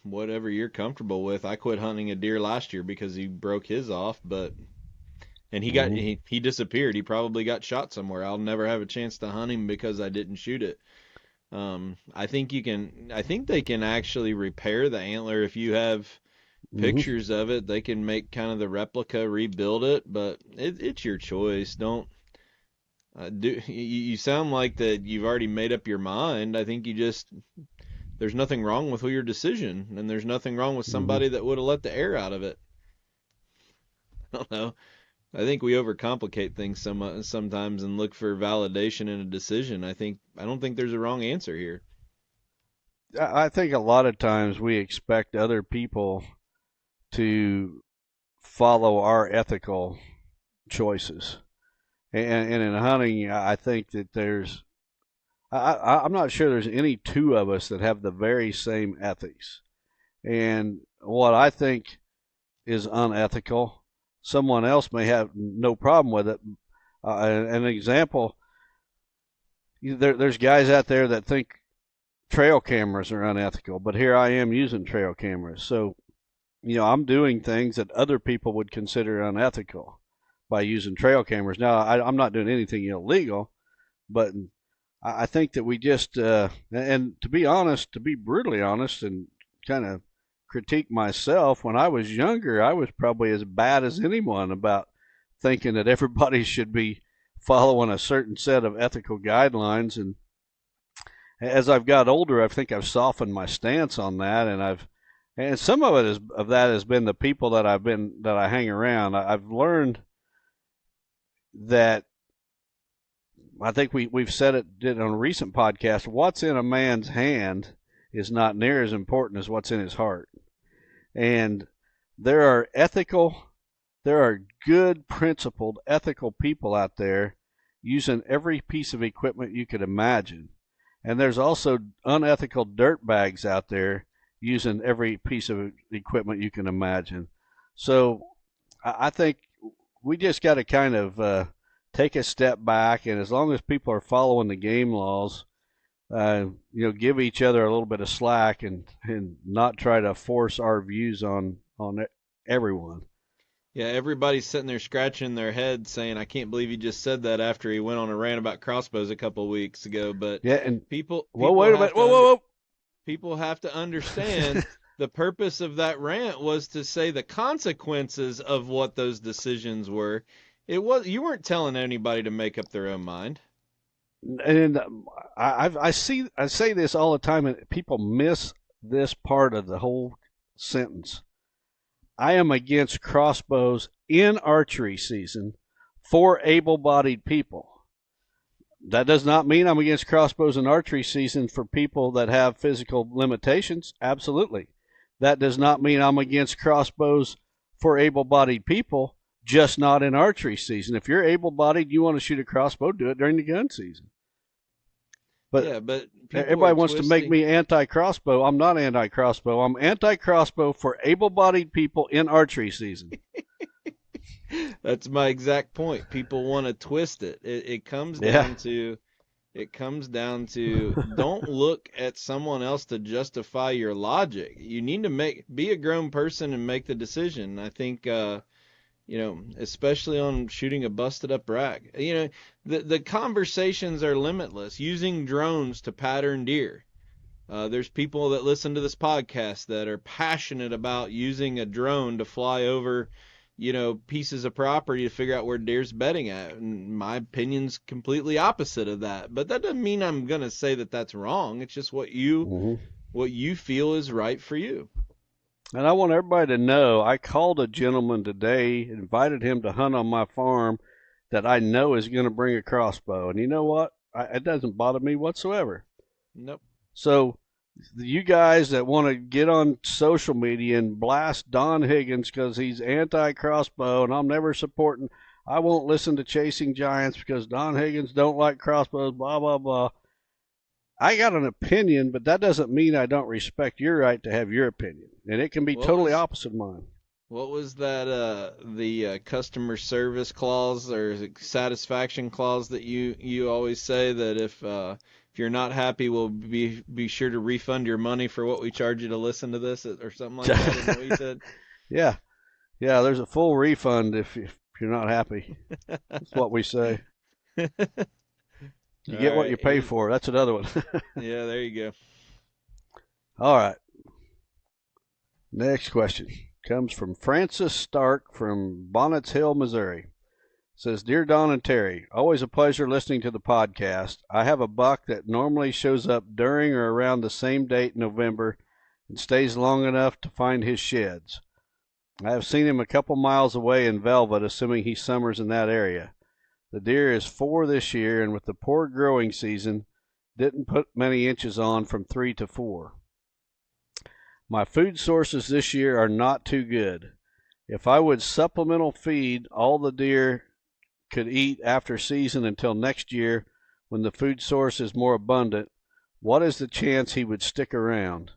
Whatever you're comfortable with. I quit hunting a deer last year because he broke his off, and he disappeared. He probably got shot somewhere. I'll never have a chance to hunt him because I didn't shoot it. I think they can actually repair the antler if you have pictures of it. They can make kind of the replica, rebuild it, but it's your choice. Don't you sound like that you've already made up your mind. I think there's nothing wrong with your decision, and there's nothing wrong with somebody that would have let the air out of it. I don't know. I think we overcomplicate things sometimes and look for validation in a decision. I don't think there's a wrong answer here. I think a lot of times we expect other people to follow our ethical choices. And in hunting, I think that I'm not sure there's any two of us that have the very same ethics. And what I think is unethical, someone else may have no problem with it. An example, there's guys out there that think trail cameras are unethical, but here I am using trail cameras. So, I'm doing things that other people would consider unethical by using trail cameras. Now, I'm not doing anything illegal, but I think that we just, and to be honest, to be brutally honest and kind of critique myself, when I was younger, I was probably as bad as anyone about thinking that everybody should be following a certain set of ethical guidelines. And as I've got older, I think I've softened my stance on that, and some of it has been the people that I hang around. I've learned that, I think we've said it on a recent podcast, what's in a man's hand is not near as important as what's in his heart. And there are good, principled, ethical people out there using every piece of equipment you could imagine. And there's also unethical dirtbags out there using every piece of equipment you can imagine. So I think we just got to kind of take a step back, and as long as people are following the game laws, give each other a little bit of slack and not try to force our views on everyone. Yeah, everybody's sitting there scratching their head saying, I can't believe he just said that after he went on a rant about crossbows a couple of weeks ago. But yeah, and people wait a minute. Whoa. People have to understand the purpose of that rant was to say the consequences of what those decisions were. You weren't telling anybody to make up their own mind. And I say this all the time, and people miss this part of the whole sentence. I am against crossbows in archery season for able-bodied people. That does not mean I'm against crossbows in archery season for people that have physical limitations. Absolutely. That does not mean I'm against crossbows for able-bodied people, just not in archery season. If you're able-bodied, you want to shoot a crossbow, do it during the gun season. But everybody wants to make me anti-crossbow. I'm not anti-crossbow. I'm anti-crossbow for able-bodied people in archery season. That's my exact point. People want to twist it. It comes down to don't look at someone else to justify your logic. You need to be a grown person and make the decision. I think especially on shooting a busted up rack. The conversations are limitless. Using drones to pattern deer. There's people that listen to this podcast that are passionate about using a drone to fly over, pieces of property to figure out where deer's bedding at. And my opinion's completely opposite of that. But that doesn't mean I'm going to say that that's wrong. It's just what you feel is right for you. And I want everybody to know, I called a gentleman today, invited him to hunt on my farm that I know is going to bring a crossbow. And you know what? It doesn't bother me whatsoever. Nope. So you guys that want to get on social media and blast Don Higgins because he's anti-crossbow and I'm never supporting, I won't listen to Chasing Giants because Don Higgins don't like crossbows, blah, blah, blah. I got an opinion, but that doesn't mean I don't respect your right to have your opinion. And it can be totally opposite of mine. What was that, the customer service clause or satisfaction clause that you always say that if you're not happy, we'll be sure to refund your money for what we charge you to listen to this or something like that? Is that what you said? Yeah, there's a full refund if you're not happy. That's what we say. You get what you pay for. That's another one. Yeah, there you go. All right. Next question comes from Francis Stark from Bonnets Hill, Missouri. It says, Dear Don and Terry, always a pleasure listening to the podcast. I have a buck that normally shows up during or around the same date in November and stays long enough to find his sheds. I have seen him a couple miles away in Velvet, assuming he summers in that area. The deer is 4 this year, and with the poor growing season, didn't put many inches on from 3 to 4. My food sources this year are not too good. If I would supplemental feed all the deer could eat after season until next year when the food source is more abundant, what is the chance he would stick around?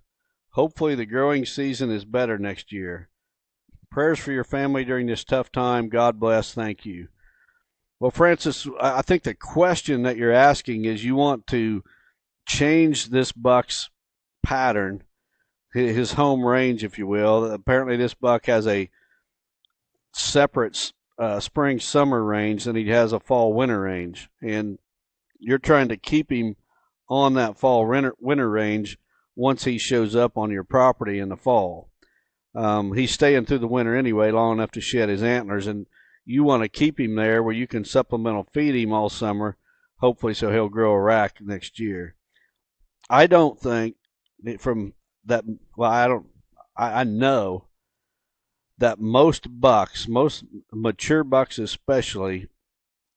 Hopefully the growing season is better next year. Prayers for your family during this tough time. God bless. Thank you. Well, Francis, I think the question that you're asking is you want to change this buck's pattern, his home range, if you will. Apparently this buck has a separate spring-summer range than he has a fall-winter range. And you're trying to keep him on that fall winter range once he shows up on your property in the fall. He's staying through the winter anyway, long enough to shed his antlers, and you want to keep him there where you can supplemental feed him all summer, hopefully so he'll grow a rack next year. I don't think from that, well, I know that most bucks, most mature bucks especially,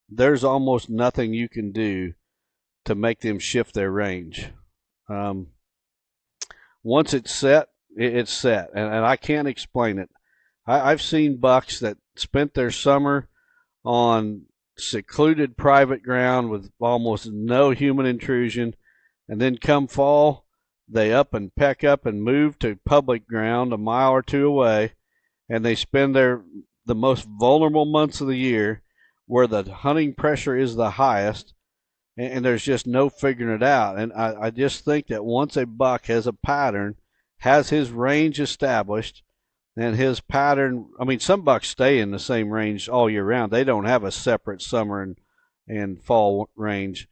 there's almost nothing you can do to make them shift their range. Once it's set, it's set, and I can't explain it. I've seen bucks that spent their summer on secluded private ground with almost no human intrusion, and then come fall, they up and peck up and move to public ground a mile or two away, and they spend the most vulnerable months of the year where the hunting pressure is the highest, and there's just no figuring it out. And I just think that once a buck has a pattern, has his range established, and his pattern, I mean, some bucks stay in the same range all year round. They don't have a separate summer and fall range.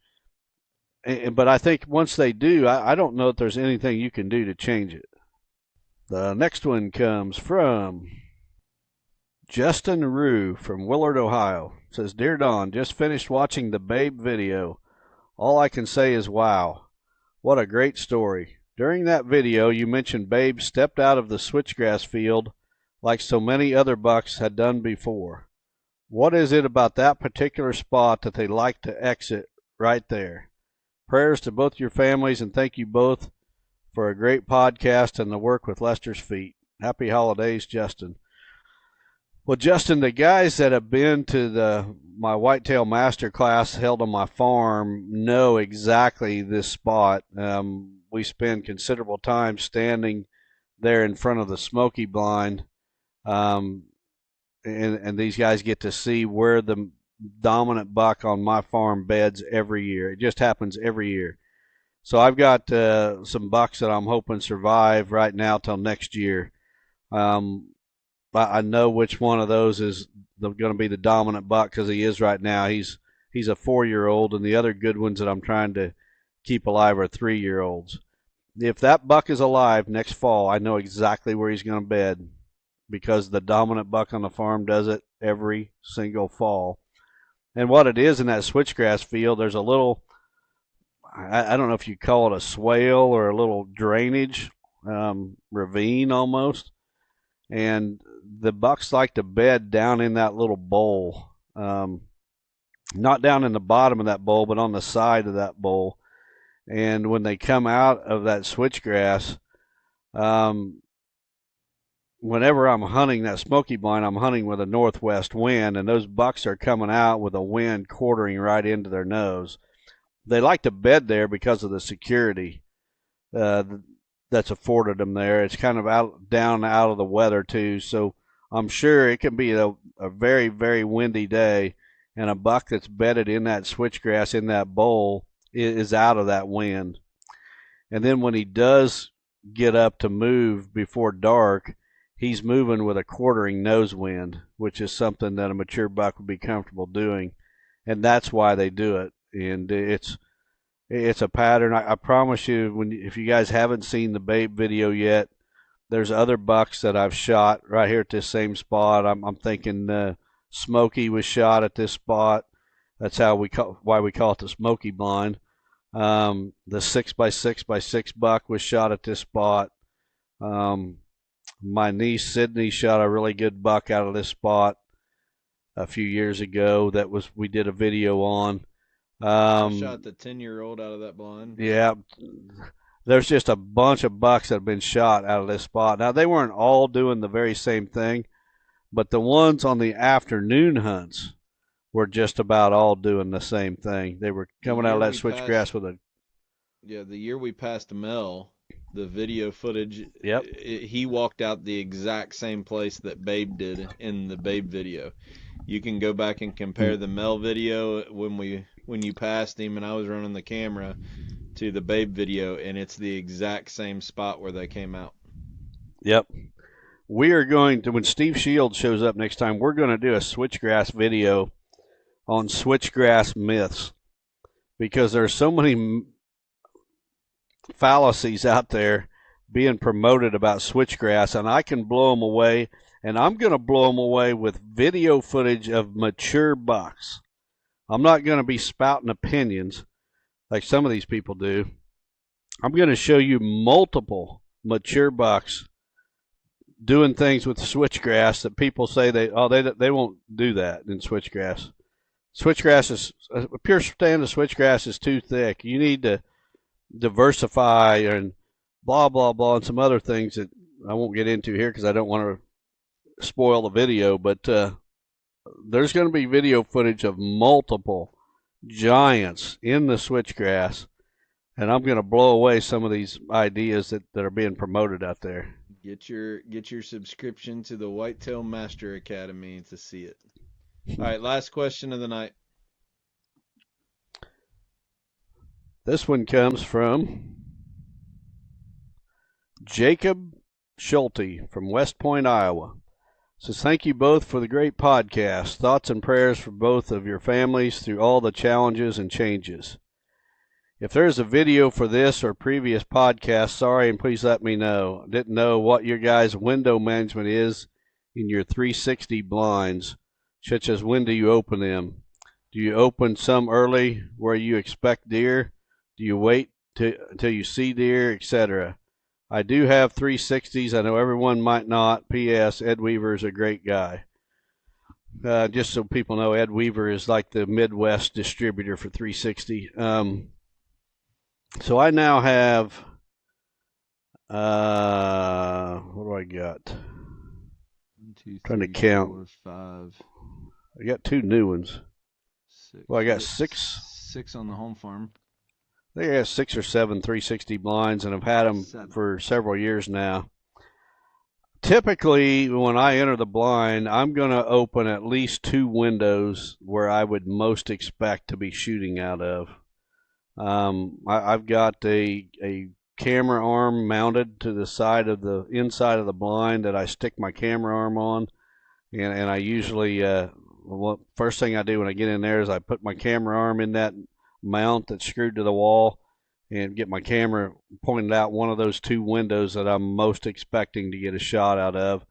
But I think once they do, I don't know if there's anything you can do to change it. The next one comes from Justin Rue from Willard, Ohio. It says, Dear Don, just finished watching the Babe video. All I can say is wow. What a great story. During that video, you mentioned Babe stepped out of the switchgrass field like so many other bucks had done before. What is it about that particular spot that they like to exit right there? Prayers to both your families, and thank you both for a great podcast and the work with Lester's Feet. Happy holidays, Justin. Well, Justin, the guys that have been to my whitetail master class held on my farm know exactly this spot. We spend considerable time standing there in front of the smoky blind, and these guys get to see where the dominant buck on my farm beds every year. It just happens every year. So I've got some bucks that I'm hoping survive right now till next year. I know which one of those is going to be the dominant buck because he is right now. He's a 4-year-old, and the other good ones that I'm trying to keep alive are 3-year-olds. If that buck is alive next fall, I know exactly where he's going to bed because the dominant buck on the farm does it every single fall. And what it is in that switchgrass field, there's a little, I don't know if you call it a swale or a little drainage, ravine almost. And the bucks like to bed down in that little bowl, not down in the bottom of that bowl, but on the side of that bowl. And when they come out of that switchgrass, whenever I'm hunting that smoky blind, I'm hunting with a northwest wind, and those bucks are coming out with a wind quartering right into their nose. They like to bed there because of the security that's afforded them there. It's kind of down out of the weather too, so I'm sure it can be a very, very windy day, and a buck that's bedded in that switchgrass in that bowl is out of that wind. And then when he does get up to move before dark, he's moving with a quartering nose wind, which is something that a mature buck would be comfortable doing, and that's why they do it. And it's a pattern. I promise you, if you guys haven't seen the Babe video yet, there's other bucks that I've shot right here at this same spot. I'm thinking Smokey was shot at this spot. That's why we call it the Smoky blind. The 6x6x6 buck was shot at this spot. My niece Sydney shot a really good buck out of this spot a few years ago. We did a video on. I shot the 10-year-old out of that blind. Yeah, there's just a bunch of bucks that have been shot out of this spot. Now, they weren't all doing the very same thing, but the ones on the afternoon hunts were just about all doing the same thing. They were coming out of that switchgrass with a... Yeah, the year we passed Mel, the video footage, Yep. He walked out the exact same place that Babe did in the Babe video. You can go back and compare the Mel video when you passed him and I was running the camera to the Babe video, and it's the exact same spot where they came out. Yep. We are going to, when Steve Shields shows up next time, we're going to do a switchgrass video on switchgrass myths. because there's so many fallacies out there being promoted about switchgrass, and I can blow them away, and I'm going to blow them away with video footage of mature bucks. I'm not going to be spouting opinions like some of these people do. I'm going to show you multiple mature bucks doing things with switchgrass that people say they won't do that in switchgrass. Switchgrass is a pure stand of switchgrass is too thick. You need to diversify and blah blah blah and some other things that I won't get into here because I don't want to spoil the video. But there's going to be video footage of multiple giants in the switchgrass, and I'm going to blow away some of these ideas that are being promoted out there. Get your subscription to the Whitetail Master Academy to see it. All right, last question of the night. This one comes from Jacob Schulte from West Point, Iowa. Says, thank you both for the great podcast. Thoughts and prayers for both of your families through all the challenges and changes. If there's a video for this or previous podcast, sorry, and please let me know. I didn't know what your guys' window management is in your 360 blinds, such as when do you open them? Do you open some early where you expect deer? Do you wait until you see deer, etc.? I do have 360s. I know everyone might not. P.S. Ed Weaver is a great guy. Just so people know, Ed Weaver is like the Midwest distributor for 360. So I now have, what do I got? 1, 2, 3, Trying to count. 4, 5. I got 2 new ones. 6. Well, I got 6. 6 on the home farm. I think I got 6 or 7 360 blinds, and I've had them 7. for several years now. Typically, when I enter the blind, I'm going to open at least 2 windows where I would most expect to be shooting out of. I've got a camera arm mounted to the side of the inside of the blind that I stick my camera arm on, and I usually first thing I do when I get in there is I put my camera arm in that mount that's screwed to the wall and get my camera pointed out one of those 2 windows that I'm most expecting to get a shot out of.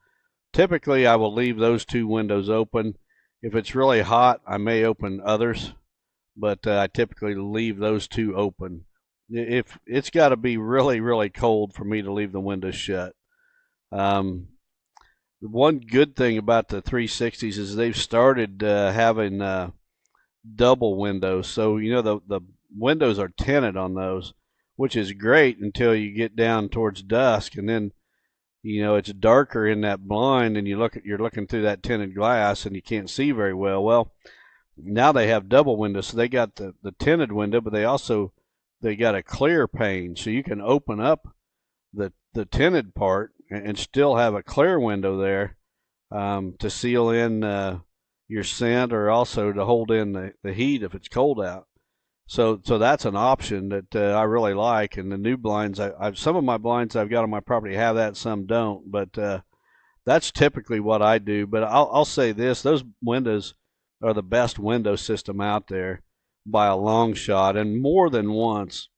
Typically, I will leave those 2 windows open. If it's really hot, I may open others, but I typically leave those 2 open. If it's got to be really, really cold for me to leave the windows shut. The one good thing about the 360s is they've started having double windows. So, you know, the windows are tinted on those, which is great until you get down towards dusk, and then, you know, it's darker in that blind, and you're looking through that tinted glass, and you can't see very well. Well, now they have double windows, so they got the tinted window, but they got a clear pane, so you can open up the tinted part and still have a clear window there to seal in your scent, or also to hold in the heat if it's cold out. So that's an option that I really like. And the new blinds, some of my blinds I've got on my property have that, some don't. But that's typically what I do. But I'll say this: those windows are the best window system out there by a long shot. And more than once,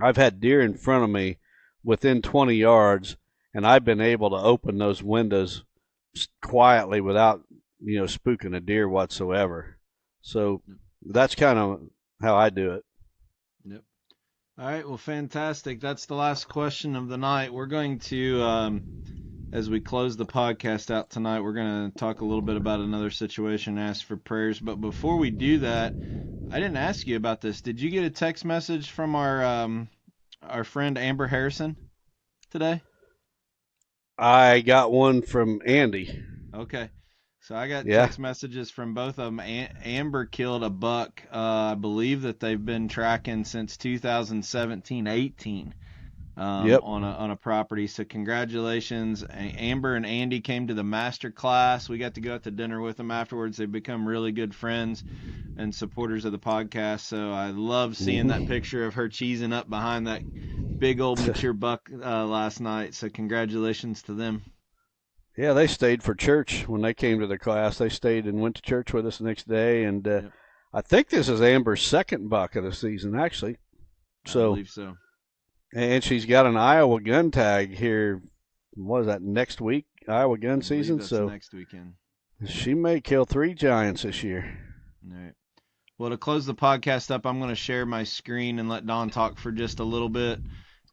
I've had deer in front of me within 20 yards, and I've been able to open those windows quietly without, you know, spooking a deer whatsoever. So that's kind of how I do it. Yep. All right. Well, fantastic. That's the last question of the night. We're going to, as we close the podcast out tonight, we're going to talk a little bit about another situation, ask for prayers. But before we do that, I didn't ask you about this. Did you get a text message from our friend Amber Harrison today? I got one from Andy. Okay. So I got text messages from both of them. Amber killed a buck. I believe that they've been tracking since 2017-18 on a property. So congratulations. Amber and Andy came to the master class. We got to go out to dinner with them afterwards. They've become really good friends and supporters of the podcast. So I love seeing that picture of her cheesing up behind that big old mature buck last night. So congratulations to them. Yeah, they stayed for church when they came to the class. They stayed and went to church with us the next day, and I think this is Amber's second buck of the season, actually. I So, believe so. and she's got an Iowa gun tag here. What is that, next week, Iowa gun season? That's So next weekend. she may kill 3 giants this year. All right. Well, to close the podcast up, I'm going to share my screen and let Don talk for just a little bit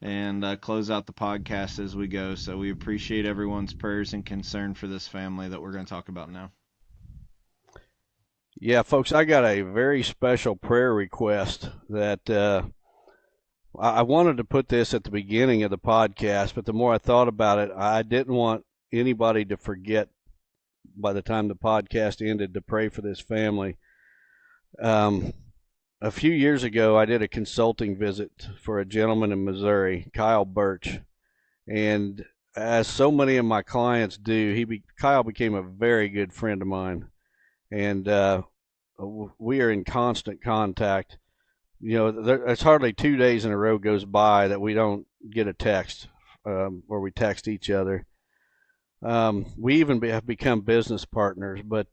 and close out the podcast as we go. So we appreciate everyone's prayers and concern for this family that we're going to talk about now. Yeah, folks, I got a very special prayer request that I wanted to put this at the beginning of the podcast, but the more I thought about it, I didn't want anybody to forget by the time the podcast ended to pray for this family. A few years ago, I did a consulting visit for a gentleman in Missouri, Kyle Birch, and as so many of my clients do, Kyle became a very good friend of mine, and we are in constant contact. You know, there's hardly 2 days in a row goes by that we don't get a text, or we text each other. We even have become business partners, but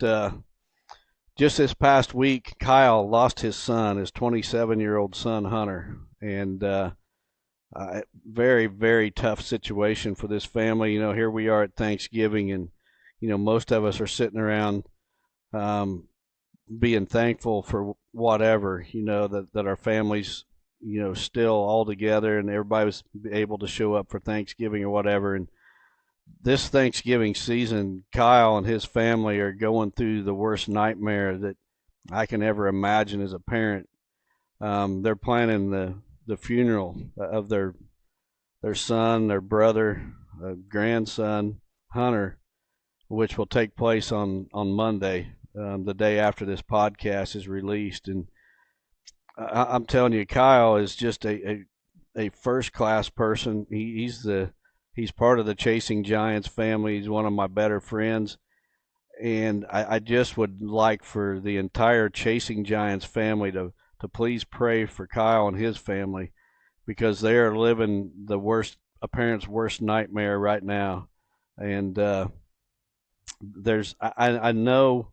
just this past week, Kyle lost his son, his 27-year-old son, Hunter, and very, very tough situation for this family. You know, here we are at Thanksgiving, and, you know, most of us are sitting around being thankful for whatever, you know, that our families, you know, still all together and everybody was able to show up for Thanksgiving or whatever. And this Thanksgiving season, Kyle and his family are going through the worst nightmare that I can ever imagine as a parent. They're planning the funeral of their son, their brother, grandson, Hunter, which will take place on Monday, the day after this podcast is released. And I'm telling you, Kyle is just a first-class person. He's part of the Chasing Giants family. He's one of my better friends. And I just would like for the entire Chasing Giants family to please pray for Kyle and his family, because they are living a parent's worst nightmare right now. And I know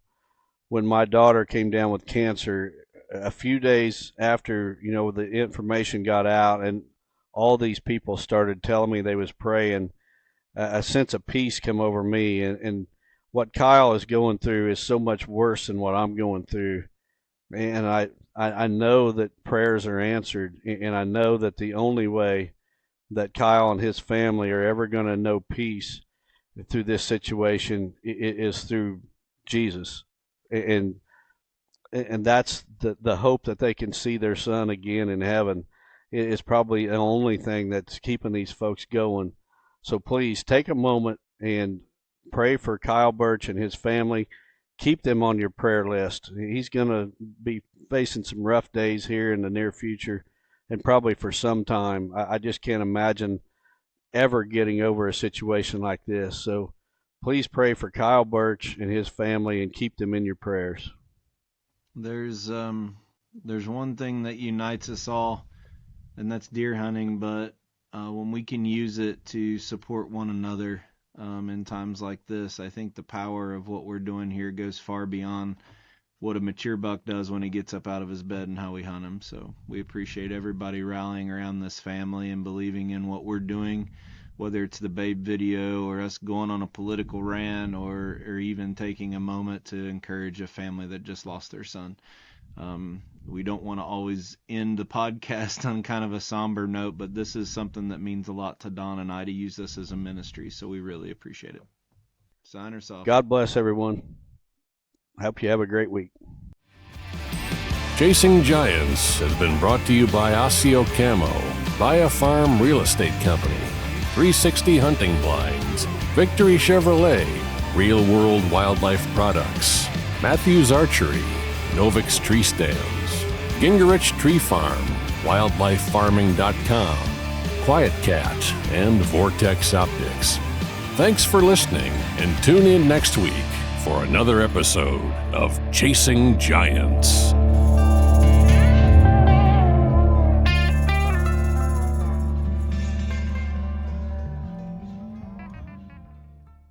when my daughter came down with cancer, a few days after, you know, the information got out and all these people started telling me they was praying, a sense of peace come over me. And what Kyle is going through is so much worse than what I'm going through. And I know that prayers are answered, and I know that the only way that Kyle and his family are ever going to know peace through this situation is through Jesus. And that's the hope that they can see their son again in heaven. Is probably the only thing that's keeping these folks going. So please take a moment and pray for Kyle Birch and his family. Keep them on your prayer list. He's going to be facing some rough days here in the near future, and probably for some time. I just can't imagine ever getting over a situation like this. So please pray for Kyle Birch and his family and keep them in your prayers. There's one thing that unites us all, and that's deer hunting, but when we can use it to support one another in times like this, I think the power of what we're doing here goes far beyond what a mature buck does when he gets up out of his bed and how we hunt him. So we appreciate everybody rallying around this family and believing in what we're doing, whether it's the Babe video or us going on a political rant or even taking a moment to encourage a family that just lost their son. We don't want to always end the podcast on kind of a somber note, but this is something that means a lot to Don and I to use this as a ministry, so we really appreciate it. Sign us off. God bless everyone. I hope you have a great week. Chasing Giants has been brought to you by Osseo Camo, Via Farm Real Estate Company, 360 Hunting Blinds, Victory Chevrolet, Real World Wildlife Products, Matthews Archery, Novix Tree Stands, Gingerich Tree Farm, WildlifeFarming.com, Quiet Cat, and Vortex Optics. Thanks for listening, and tune in next week for another episode of Chasing Giants.